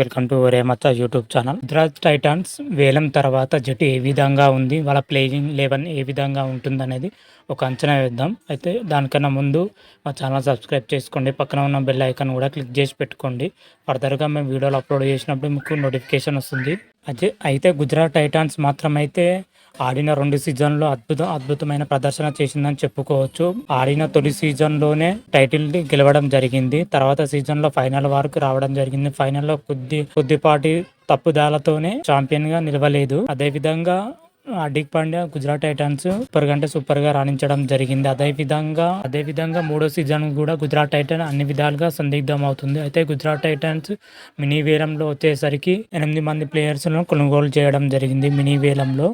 Welcome to రేమచ్చ YouTube channel. Gujarat Titans వేలం తర్వాత జట్టు ఏ విధంగా ఉంది, వాళ్ళ ప్లేయింగ్ 11 ఏ విధంగా ఉంటుందనేది ఒక అంచనా వేద్దాం. అయితే దానికన్నా ముందు మా ఛానల్ సబ్స్క్రైబ్ చేసుకోండి, పక్కన ఉన్న బెల్ ఐకాన్ కూడా క్లిక్ చేసి పెట్టుకోండి. ఫర్దర్గా మేము వీడియోలు అప్లోడ్ చేసినప్పుడు మీకు నోటిఫికేషన్ వస్తుంది. అయితే గుజరాత్ టైటాన్స్ మాత్రం అయితే ఆడిన 2 సీజన్లో అద్భుతమైన ప్రదర్శన చేసిందని చెప్పుకోవచ్చు. ఆడిన తొలి సీజన్లోనే టైటిల్ గెలవడం జరిగింది. తర్వాత సీజన్లో ఫైనల్ వరకు రావడం జరిగింది. ఫైనల్లో కొద్దిపాటి తప్పుదాలతోనే ఛాంపియన్ గా నిలవలేదు. అదే విధంగా హార్దిక్ పాండ్యా గుజరాత్ టైటాన్స్ సూపర్ గా రాణించడం జరిగింది. అదే విధంగా మూడో సీజన్ కూడా గుజరాత్ టైటన్ అన్ని విధాలుగా సందిగ్ధం అవుతుంది. అయితే గుజరాత్ టైటన్స్ మినీ వేలంలో వచ్చేసరికి 8 మంది ప్లేయర్స్ ను కొనుగోలు చేయడం జరిగింది. మినీ వేలంలో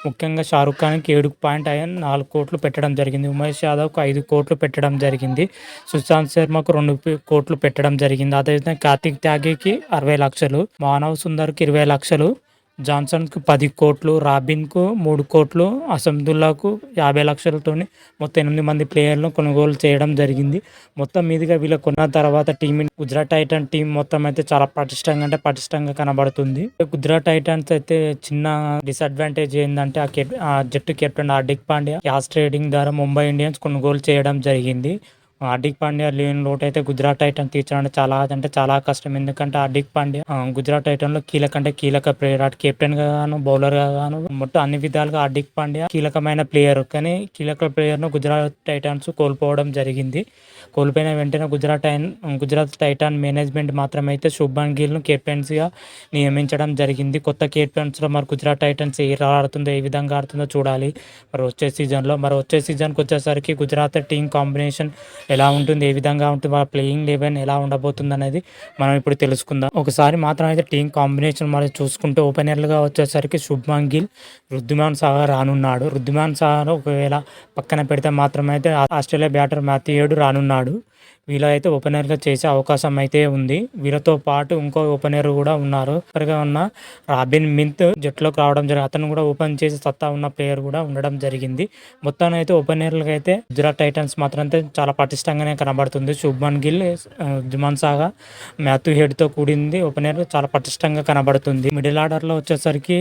ముఖ్యంగా షారుఖ్ ఖాన్కి 7.4 కోట్లు పెట్టడం జరిగింది. ఉమేష్ యాదవ్కు 5 కోట్లు పెట్టడం జరిగింది. సుశాంత్ శర్మకు 2 కోట్లు పెట్టడం జరిగింది. అదేవిధంగా కార్తిక్ త్యాగికి 60 లక్షలు, మానవ్ సుందర్కి 20 లక్షలు, జాన్సన్కు 10 కోట్లు, రాబిన్కు 3 కోట్లు, అసదుల్లాకు 50 లక్షలతోని మొత్తం 8 మంది ప్లేయర్లను కొనుగోలు చేయడం జరిగింది. మొత్తం మీదుగా వీళ్ళు కొన్న తర్వాత గుజరాత్ టైటన్ టీం మొత్తం అయితే చాలా పటిష్టంగా కనబడుతుంది. గుజరాత్ టైటన్స్ అయితే చిన్న డిసడ్వాంటేజ్ ఏంటంటే ఆ జట్టు captain Hardik Pandya cash trading ద్వారా ముంబై ఇండియన్స్ కొనుగోలు చేయడం జరిగింది. హార్దిక్ పాండ్యా లేని లోటు అయితే గుజరాత్ టైటన్ తీర్చడం చాలా కష్టం. ఎందుకంటే హార్దిక్ పాండ్యా గుజరాత్ టైటన్ లో కీలక ప్లేయర్, అటు కెప్టెన్ గా గాను, బౌలర్ గా గాను, మొత్తం అన్ని విధాలుగా హార్దిక్ పాండ్యా కీలకమైన ప్లేయర్. కానీ కీలక ప్లేయర్ ను గుజరాత్ టైటన్స్ కోల్పోవడం జరిగింది. కోల్పోయిన వెంటనే గుజరాత్ టైటాన్ మేనేజ్మెంట్ మాత్రం అయితే శుభ్మన్ గిల్ ను కెప్టెన్సీగా నియమించడం జరిగింది. కొత్త కెప్టెన్స్ లో మరి గుజరాత్ టైటన్స్ ఏ విధంగా ఆడుతుందో చూడాలి. వచ్చే సీజన్కి వచ్చేసరికి గుజరాత్ టీం కాంబినేషన్ ఎలా ఉంటుంది, ఏ విధంగా ఉంటుంది, వాళ్ళ ప్లేయింగ్ 11 ఎలా ఉండబోతుంది అనేది మనం ఇప్పుడు తెలుసుకుందాం. ఒకసారి మాత్రం అయితే టీం కాంబినేషన్ మనం చూసుకుంటే ఓపెనర్లుగా వచ్చేసరికి శుభ్మన్ గిల్, రుద్దిమాన్ సాహా రానున్నాడు. రుద్దిమాన్ సాహా ఒకవేళ పక్కన పెడితే మాత్రం అయితే ఆస్ట్రేలియా బ్యాటర్ మాథ్యూ వేడ్ రానున్నాడు. వీళ్ళైతే ఓపెనర్ గా చేసే అవకాశం అయితే ఉంది. వీళ్ళతో పాటు ఇంకో ఓపెనర్ కూడా ఉన్నారు. ఉన్న రాబిన్ మింత్ జట్టులోకి రావడం జరిగింది. అతను కూడా ఓపెన్ చేసి సత్తా ఉన్న ప్లేయర్ కూడా ఉండడం జరిగింది. మొత్తాన్ని అయితే ఓపెనర్లుగా అయితే గుజరాత్ టైటన్స్ మాత్రం అయితే చాలా పటిష్టంగానే కనబడుతుంది. శుభ్మన్ గిల్, జుమాన్ సాగా, మాథ్యూ హెడ్ తో కూడింది ఓపెనర్ చాలా పటిష్టంగా కనబడుతుంది. మిడిల్ ఆర్డర్ లో వచ్చేసరికి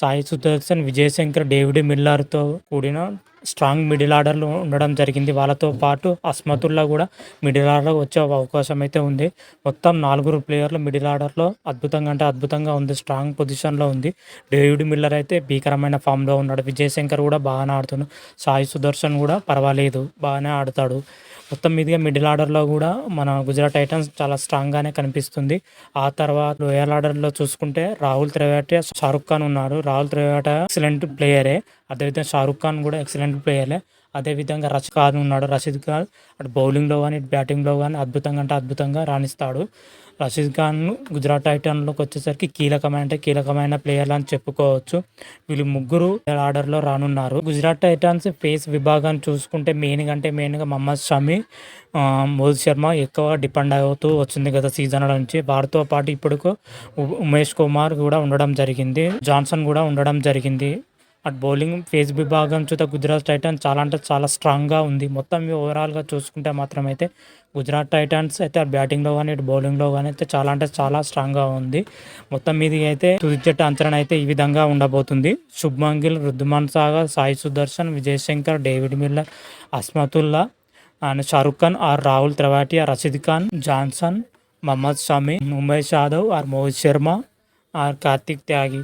సాయి సుదర్శన్, విజయ్ శంకర్, డేవిడ్ మిల్లర్ తో కూడిన స్ట్రాంగ్ మిడిల్ ఆర్డర్లో ఉండడం జరిగింది. వాళ్ళతో పాటు అస్మతుల్లా కూడా మిడిల్ ఆర్డర్ వచ్చే అవకాశం అయితే ఉంది. మొత్తం 4 ప్లేయర్లు మిడిల్ ఆర్డర్లో అద్భుతంగా ఉంది. స్ట్రాంగ్ పొజిషన్లో ఉంది. డేవిడ్ మిల్లర్ అయితే భీకరమైన ఫామ్లో ఉన్నాడు. విజయ్ శంకర్ కూడా బాగానే ఆడుతున్నాడు. సాయి సుదర్శన్ కూడా పర్వాలేదు, బాగానే ఆడతాడు. మొత్తం మీదుగా మిడిల్ ఆర్డర్లో కూడా మన గుజరాత్ టైటన్స్ చాలా స్ట్రాంగ్గానే కనిపిస్తుంది. ఆ తర్వాత లోయర్ ఆర్డర్లో చూసుకుంటే రాహుల్ త్రిపాఠి, షారుఖ్ ఖాన్ ఉన్నారు. రాహుల్ త్రిపాఠి ఎక్సలెంట్ ప్లేయరే, అదేవిధంగా షారుఖ్ ఖాన్ కూడా ఎక్సలెంట్ ప్లేయరే. అదేవిధంగా రషీద్ ఖాన్ ఉన్నాడు. రషీద్ ఖాన్ అటు బౌలింగ్లో కానీ ఇటు బ్యాటింగ్లో కానీ అద్భుతంగా రాణిస్తాడు. రషీద్ ఖాన్ గుజరాత్ టైటన్లోకి వచ్చేసరికి కీలకమైన ప్లేయర్లు అని చెప్పుకోవచ్చు. వీళ్ళు ముగ్గురు ఆర్డర్లో రానున్నారు. గుజరాత్ టైటన్స్ ఫేస్ విభాగాన్ని చూసుకుంటే మెయిన్గా మహమ్మద్ షమి, మోహిత్ శర్మ ఎక్కువ డిపెండ్ అవుతూ వచ్చింది గత సీజన్ నుంచి. వారితో పాటు ఇప్పుడు ఉమేష్ కుమార్ కూడా ఉండడం జరిగింది. జాన్సన్ కూడా ఉండడం జరిగింది. అటు బౌలింగ్ ఫేస్ విభాగం చూస్తే గుజరాత్ టైటన్స్ చాలా స్ట్రాంగ్గా ఉంది. మొత్తం ఓవరాల్గా చూసుకుంటే మాత్రం అయితే గుజరాత్ టైటన్స్ అయితే బ్యాటింగ్లో కానీ ఇటు బౌలింగ్లో కానీ అయితే చాలా స్ట్రాంగ్గా ఉంది. మొత్తం మీది అయితే తుది జట్టు అంచనా అయితే ఈ విధంగా ఉండబోతుంది. Shubman Gill, Wriddhiman Saha, Sai Sudharsan, Vijay Shankar, David Miller, Azmatullah and Shahrukh Khan or Rahul Tripathi, Rashid Khan, Johnson, Mohammed Shami, Umesh Yadav or Mohit Sharma or Kartik Tyagi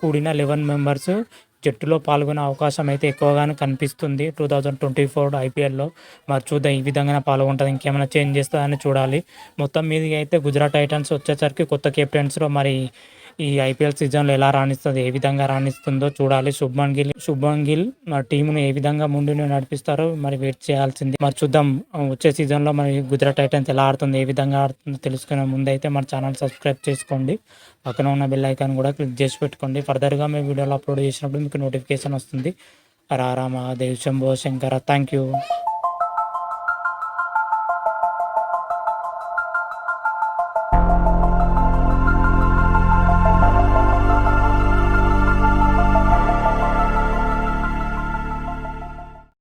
కూడిన 11 మెంబర్స్ జట్టులో పాల్గొనే అవకాశం అయితే ఎక్కువగానే కనిపిస్తుంది 2024 ఐపీఎల్లో. మరి చూద్దాం ఈ విధంగానే పాల్గొంటుంది, ఇంకేమైనా చేంజ్ చేస్తుందని చూడాలి. మొత్తం మీదకి అయితే గుజరాత్ టైటన్స్ వచ్చేసరికి కొత్త కెప్టెన్స్లో మరి ఈ ఐపీఎల్ సీజన్లో ఎలా రాణిస్తుంది, ఏ విధంగా రాణిస్తుందో చూడాలి. శుభ్మన్ గిల్ మరి టీంను ఏ విధంగా ముందు నడిపిస్తారో మరి వెయిట్ చేయాల్సింది. మరి చూద్దాం వచ్చే సీజన్లో మరి గుజరాత్ టైటన్స్ ఎలా ఆడుతుంది, ఏ విధంగా ఆడుతుందో తెలుసుకునే ముందు అయితే మన ఛానల్ సబ్స్క్రైబ్ చేసుకోండి, పక్కన ఉన్న బెల్ ఐకాన్ కూడా క్లిక్ చేసి పెట్టుకోండి. ఫర్దర్గా మేము వీడియోలు అప్లోడ్ చేసినప్పుడు మీకు నోటిఫికేషన్ వస్తుంది. రారా మహాదేవ్, శంభో శంకర. Thank you.